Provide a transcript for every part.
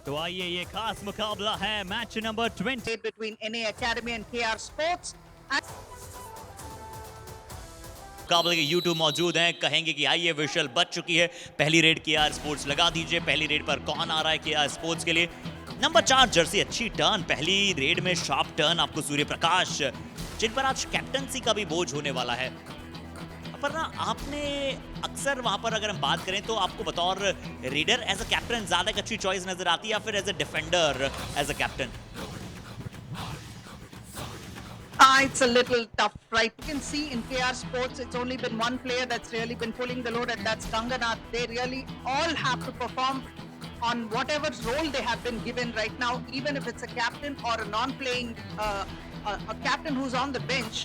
तो आइए ये खास मुकाबला है match number 20 between NA Academy and KR Sports. मुकाबले के YouTube मौजूद हैं, कहेंगे कि आइए विशल बच चुकी है। पहली रेड KR स्पोर्ट्स लगा दीजिए। पहली रेड पर कौन आ रहा है KR स्पोर्ट्स के लिए? नंबर 4 जर्सी, अच्छी टर्न पहली रेड में, शार्प टर्न आपको सूर्य प्रकाश, जिन पर आज कैप्टनसी का भी बोझ होने वाला है। पर ना आपने अक्सर वहां पर अगर हम बात करें तो आपको बतौर रीडर एज अ कैप्टन ज्यादा एक अच्छी चॉइस नजर आती है या फिर as a defender as a captain? It's a little tough, right? You can see in KR Sports, it's only been one player that's really been pulling the load, and that's Ganganath. They really all have to perform on whatever role they have been given right now, even if it's a captain or a non-playing, a captain who's on the bench.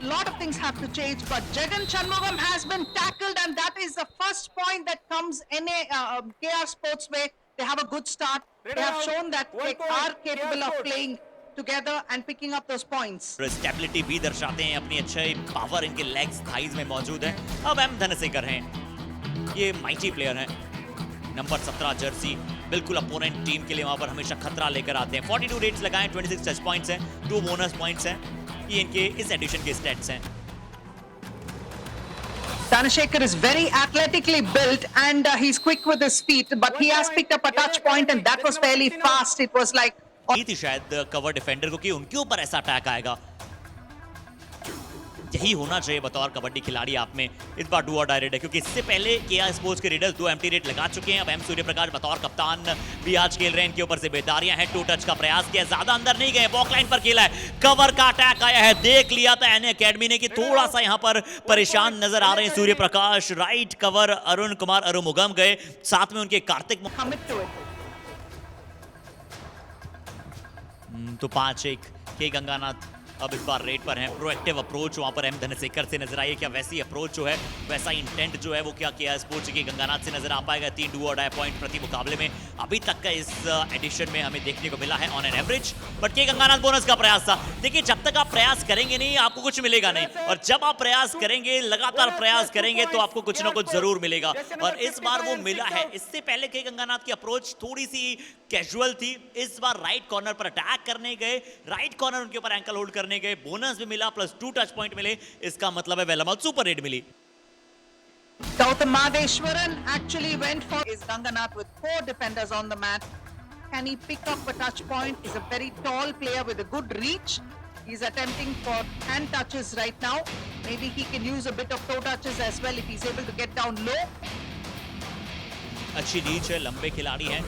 A lot of things have to change, but Jagan Shanmugam has been tackled, and that is the first point that comes KR Sports way. They have a good start. They have shown that they are capable of playing together and picking up those points. Stability भी दर्शाते हैं, अपनी अच्छे power इनके legs thighs में मौजूद है। अब एम धनसेकर हैं, ये माइटी प्लेयर हैं, नंबर 17 जर्सी, बिल्कुल अपोनेंट टीम के लिए वहां पर हमेशा खतरा लेकर आते हैं। 42 रेड्स लगाए, 26 टच पॉइंट्स हैं, 2 बोनस पॉइंट्स हैं, ये इनके इस एडिशन के स्टैट्स हैं। Dhanashekhar is very athletically built and he's quick with his feet, but he has picked up a touch point and that was fairly fast. It was like थी शायद cover defender को कि उनके ऊपर ऐसा attack आएगा। यही होना चाहिए बतौर कबड्डी खिलाड़ी आप में। इस बार डू और डाई रेड है, क्योंकि इससे पहले केआर स्पोर्ट्स के रेडर्स 2 एम्प्टी रेड लगा चुके हैं। अब एम सूर्य प्रकाश बतौर कप्तान भी आज खेल रहे हैं, इनके ऊपर से बेदारियां हैं। 2 टच का प्रयास किया, ज्यादा अंदर नहीं गए, बॉक लाइन पर खेला है, कवर का अटैक आया है, देख लिया था एनए एकेडमी ने कि थोड़ा सा यहां पर परेशान नजर आ रहे हैं सूर्य प्रकाश। राइट कवर अरुण कुमार अरुमुगम गए, साथ में उनके कार्तिक। तो 5-1 के गंगानाथ अब इस बार रेड पर हैं। प्रोएक्टिव अप्रोच वहां पर एम धनसेकर से नजर आई है। क्या वैसी अप्रोच जो है, वैसा इंटेंट जो है वो क्या किया स्पोर्ट्स के गंगानाथ से नजर आ पाएगा? 3 डू और डाई पॉइंट प्रति मुकाबले में अभी तक का इस एडिशन में हमें देखने को मिला है ऑन एन एवरेज। बट के गंगानाथ बोनस का प्रयास था। देखिए, जब तक आप प्रयास करेंगे नहीं आपको कुछ मिलेगा नहीं, और जब आप प्रयास करेंगे, लगातार प्रयास करेंगे तो आपको कुछ ना कुछ जरूर मिलेगा, और इस बार वो मिला है। इससे पहले के गंगानाथ की अप्रोच थोड़ी सी कैजुअल थी, इस बार राइट कॉर्नर पर अटैक करने गए, राइट कॉर्नर उनके ऊपर एंकल होल्ड करने गए, बोनस भी मिला, प्लस 2 टच पॉइंट मिले। इसका मतलब है वेलमल super red milli. Gautam Madheshwaran actually went for his Ganganath with 4 defenders on the mat. Can he pick up a touch point? He's a very tall player with a good reach. He's attempting for hand touches right now. Maybe he can use a bit of toe touches as well if he's able to get down low. अच्छी reach है, लंबे खिलाड़ी हैं,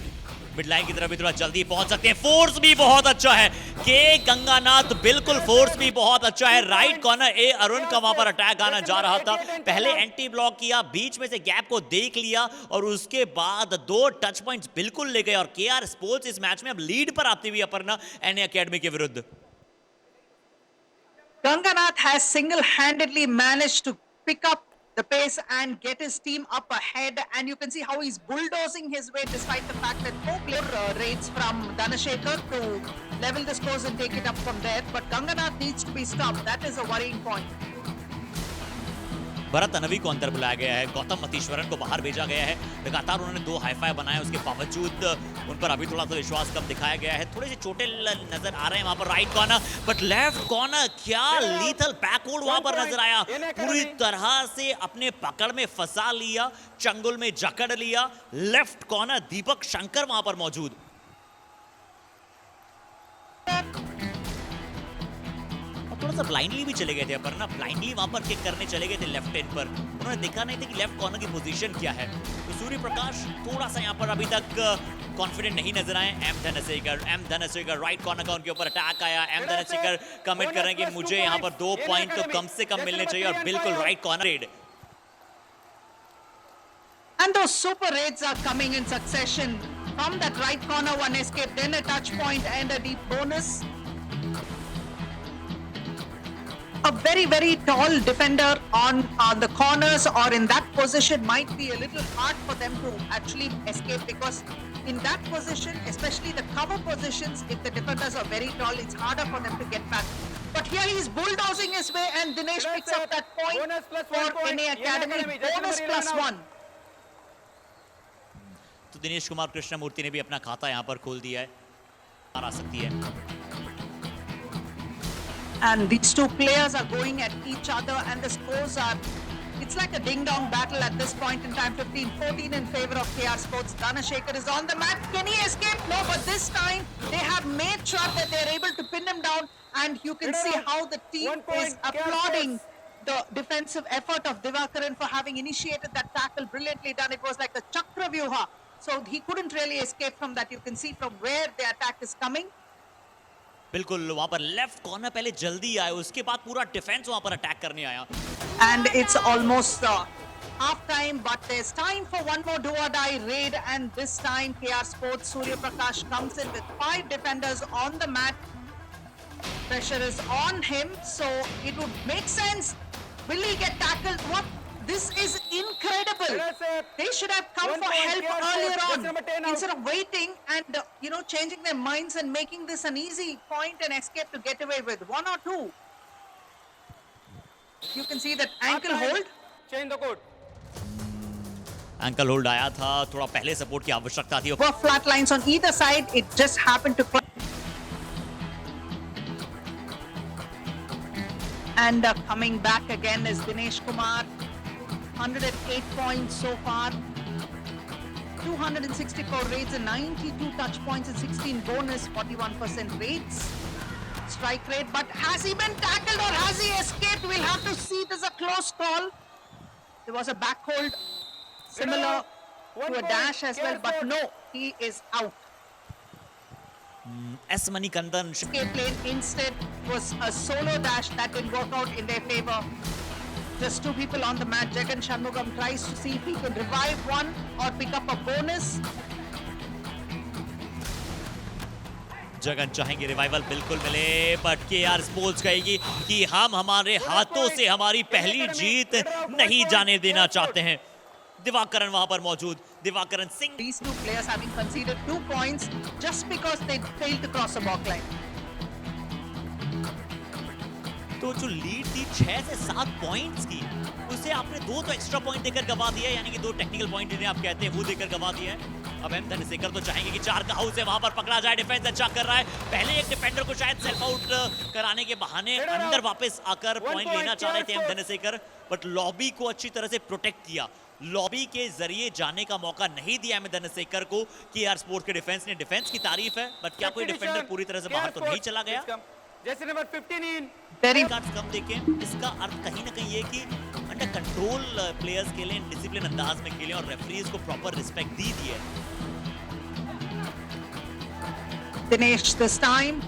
mid line की तरफ भी थोड़ा जल्दी पहुंच सकते हैं। फोर्स भी बहुत अच्छा है के गंगानाथ, बिल्कुल फोर्स भी बहुत अच्छा है। राइट कॉर्नर ए अरुण का वहां पर अटैक आना जा रहा था, पहले एंटी ब्लॉक किया, बीच में से गैप को देख लिया और उसके बाद 2 टच पॉइंट्स बिल्कुल ले गए। और केआर स्पोर्ट्स इस मैच में अब लीड पर आती हुई अपर्णा एनए एकेडमी के विरुद्ध। Ganganath has single-handedly managed to pick up the pace and get his team up ahead, and you can see how he's bulldozing his way despite the fact that 4 player raids from Dhanashekhar to level the scores and take it up from there, but Ganganath needs to be stopped. That is a worrying point. Bharat अनवी को अंदर बुलाया गया है, गौतम मतीश्वरन को बाहर भेजा गया है। लगातार उन्होंने 2 हाई-फाई बनाए, उसके बावजूद उन पर अभी थोड़ा सा विश्वास कम दिखाया गया है। थोड़े से छोटे नजर आ रहे हैं वहां पर right corner, but left corner क्या लीथल बैकवर्ड वहां पर नजर आया, पूरी तरह से अपने पकड़ में फंसा लिया, चंगुल में जकड़ लिया। लेफ्ट कॉर्नर दीपक शंकर वहां पर मौजूद। थोड़ा सा ब्लाइंडली भी चले गए थे पर ना, ब्लाइंडली वहां पर किक करने चले गए थे लेफ्ट एंड पर, उन्होंने देखा नहीं था कि लेफ्ट कॉर्नर की पोजीशन क्या है। तो सूर्य प्रकाश थोड़ा सा यहां पर अभी तक कॉन्फिडेंट नहीं नजर आए। एम धनसेकर राइट कॉर्नर का उनके ऊपर अटैक आया। एम धनसेकर कमिट कर रहे हैं कि मुझे यहां पर 2 पॉइंट तो कम से कम मिलने चाहिए, और बिल्कुल right corner red. And those super raids are coming in succession. From that right corner, 1 escape, then a touch point and a deep bonus. A very, very tall defender on the corners or in that position might be a little hard for them to actually escape, because in that position, especially the cover positions, if the defenders are very tall, it's harder for them to get back. But here he's bulldozing his way, and Dinesh picks up that point for NA Academy. Bonus +1. तो दिनेश कुमार कृष्णमूर्ति ने भी अपना खाता यहां पर खोल दिया है, आ सकती है। And these two players are going at each other and the scores are, it's like a ding-dong battle at this point in time. 15-14 in favor of KR Sports. Dhanashekhar is on the mat. Can he escape? No, but this time they have made sure that they're able to pin him down, and you can see how the team is applauding the defensive effort of Divakaran for having initiated that tackle. Brilliantly done. It was like a chakra vyuha. So he couldn't really escape from that. You can see from where the attack is coming. बिल्कुल वहां पर left corner पहले जल्दी आया, उसके बाद पूरा defence वहां पर अटैक करने आया। And it's almost half time, but there's time for one more do or die raid, and this time KR Sports Surya Prakash comes in with 5 defenders on the mat. Pressure is on him, so it would make sense. Will he get tackled? What? This is incredible. They should have come for help earlier on instead of waiting and changing their minds and making this an easy point and escape to get away with 1 or 2. You can see that ankle hold. Change the code. Ankle hold आया था, थोड़ा पहले support की आवश्यकता थी। Were flat lines on either side. It just happened to. And coming back again is Dinesh Kumar. 108 points so far. 264 raids and 92 touch points and 16 bonus, 41% raids. Strike rate, but has he been tackled or has he escaped? We'll have to see. This is a close call. There was a back hold similar to a dash as well, but no, he is out. S Manikandan Escape lane instead was a solo dash that didn't work out in their favor. Just 2 people on the mat. Jagan Shanmugam tries to see if he can revive one or pick up a bonus. Jagan चाहेंगे revival बिल्कुल मिले, but K R sports कहेगी कि हम हमारे हाथों से हमारी पहली जीत नहीं जाने देना चाहते हैं। दिवाकरन वहां पर मौजूद, दिवाकरन Singh. These 2 players having conceded 2 points just because they failed to cross a balk line. तो जो लीड थी 6 से 7 पॉइंट्स की, उसे आपने 2 तो एक्स्ट्रा पॉइंट देकर गवा दिया है, यानी कि 2 टेक्निकल पॉइंट जिन्हें आप कहते हैं वो देकर गवा दिया है। अब एम धनसेकर तो चाहेंगे कि 4 का हाउस है वहां पर पकड़ा जाए, डिफेंस अच्छा कर रहा है। पहले एक डिफेंडर को शायद सेल्फ आउट कराने के बहाने अंदर वापस आकर पॉइंट लेना चाह रहे थे एम धनसेकर, बट लॉबी को अच्छी तरह से प्रोटेक्ट किया। लॉबी के जरिए जाने का मौका नहीं दिया एम धनसेकर को। केआर स्पोर्ट्स के डिफेंस ने, डिफेंस की तारीफ है, बट क्या कोई डिफेंडर पूरी तरह से बाहर तो नहीं चला गया? जैसे नंबर 15 Very कार्ड्स कम देखें, इसका अर्थ कहीं ना कहीं ये कि अंडर कंट्रोल प्लेयर्स खेलें, डिसिप्लिन अंदाज में खेलें और रेफरीज को प्रॉपर रिस्पेक्ट दी है। Dinesh this time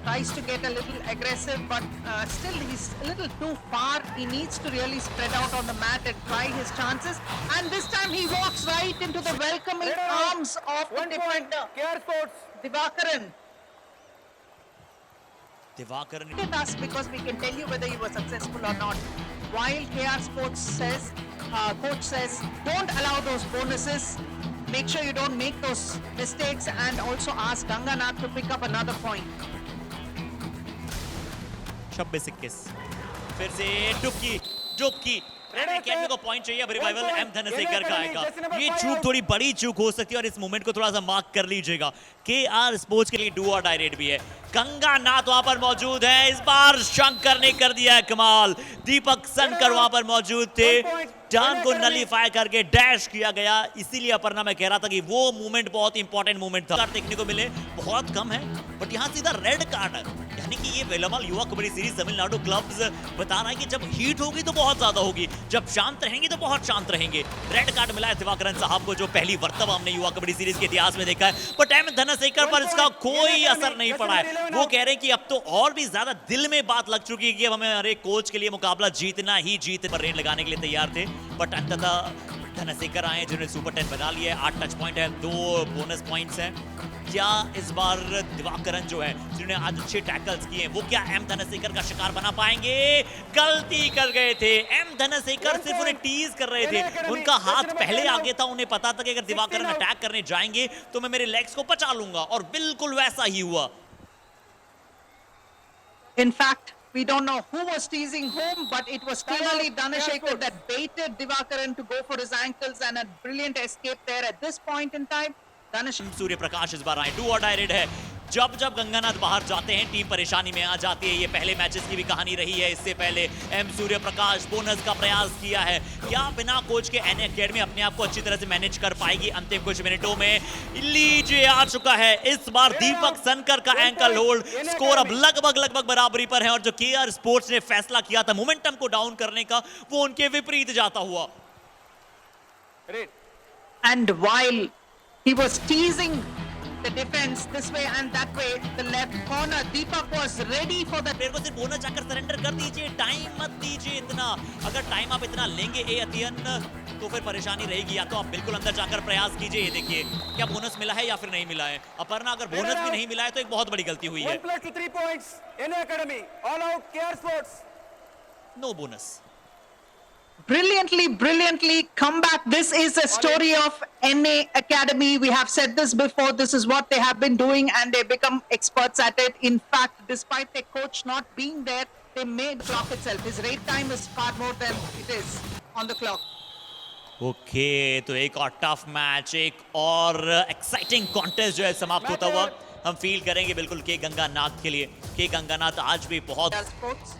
tries to get a little aggressive, but still he's a little too far. He needs to really spread out on the mat and try his chances. And this time he walks right into the welcoming arms of the defender, KR Sports. Divakaran. दिवाकरन Look at us because we can tell you whether you were successful or not. While KR Sports says, coach says, don't allow those bonuses. Make sure you don't make those mistakes, and also ask Ganganath to pick up another point. 26-21 फिर से डुबकी academy को point चाहिए। अब revival M धनसेकर का आएगा। ये चूक थोड़ी बड़ी चूक हो सकती है और इस मोमेंट को थोड़ा सा मार्क कर लीजिएगा। केआर स्पोर्ट्स के लिए डू और डाई रेड भी है। गंगानाथ वहां पर मौजूद है, इस बार शंकर ने कर दिया है कमाल। दीपक सनकर वहां पर मौजूद थे, टर्न को नलीफाई करके डैश किया गया। इसीलिए अपर्णा मैं कह रहा था कि वो मूवमेंट बहुत इंपॉर्टेंट मूवमेंट था। कार्ड देखने को मिले बहुत कम है, बट यहाँ सीधा रेड कार्ड, यानी कि ये वेलामल युवा कबड्डी सीरीज तमिलनाडु क्लब्स बता रहा है कि जब हीट होगी तो बहुत ज्यादा होगी, जब शांत रहेंगे तो बहुत शांत रहेंगे। रेड कार्ड मिला है दिवाकरन साहब को, जो पहली मर्तबा हमने युवा कबड्डी सीरीज के इतिहास में देखा है, बट एम धनसेकर पर इसका कोई असर नहीं पड़ा है। वो कह रहे हैं कि अब तो और भी ज्यादा दिल में बात लग चुकी है कि अब हमें हर एक कोच के लिए मुकाबला जीतना ही जीत पर रेड लगाने के लिए तैयार थे, बट अंततः धनसेकर आए जिन्होंने सुपर 10 बना लिया है। 8 टच पॉइंट है, 2 बोनस पॉइंट्स हैं। क्या इस बार दिवाकरन जो है, जिन्होंने आज अच्छे टैकल्स किए हैं, वो क्या एम धनसेकर का शिकार बना पाएंगे? गलती कर गए थे। एम धनसेकर सिर्फ उन्हें टीज कर रहे थे, उनका हाथ पहले आगे था। उन्हें पता था कि अगर दिवाकरन अटैक करने जाएंगे तो मैं मेरे लेग्स को बचा लूंगा, और बिल्कुल वैसा ही हुआ। In fact, We don't know who was teasing whom, but it was clearly Dhanashekhar that baited Divakaran to go for his ankles, and a brilliant escape there at this point in time. Dhanashekhar. Surya Prakash इस बार आए, do और die red है। जब जब गंगानाथ बाहर जाते हैं team परेशानी में आ जाती है। ये पहले मैचेस की भी कहानी रही है। इससे पहले एम सूर्य प्रकाश बोनस का प्रयास किया है। क्या बिना कोच के एन एकेडमी अपने आप को अच्छी तरह से मैनेज कर पाएगी अंतिम कुछ मिनटों में? लीजिए आ चुका है इस बार दीपक सनकर का एंकल होल्ड। स्कोर अब लगभग बराबरी पर है और जो केआर स्पोर्ट्स ने फैसला किया था मोमेंटम को डाउन करने का, वो उनके विपरीत जाता हुआ। Red. And while he was teasing the defense this way and that way, the left corner, Deepak was ready for the. मेरे को सिर्फ बोनस जाकर सरेंडर कर दीजिए, टाइम मत दीजिए इतना। अगर टाइम आप इतना लेंगे ए अतियन तो फिर परेशानी रहेगी। या तो आप बिल्कुल अंदर जाकर प्रयास कीजिए। ये देखिए क्या बोनस मिला है या फिर नहीं मिला है। अपर्णा अगर बोनस भी नहीं मिला है तो एक बहुत बड़ी गलती हुई है। 1 plus to 3 points. NA Academy. All out. KR Sports. No bonus. Brilliantly come back. This is a story of NA Academy. We have said this before. This is what they have been doing and they become experts at it. In fact, despite their coach not being there, they made the clock itself. His raid time is far more than it is on the clock. Okay तो एक और tough match, एक और exciting contest जो है समाप्त होता हुआ हम फील करेंगे बिल्कुल के गंगानाथ के लिए। के गंगानाथ आज भी बहुत KR Sports.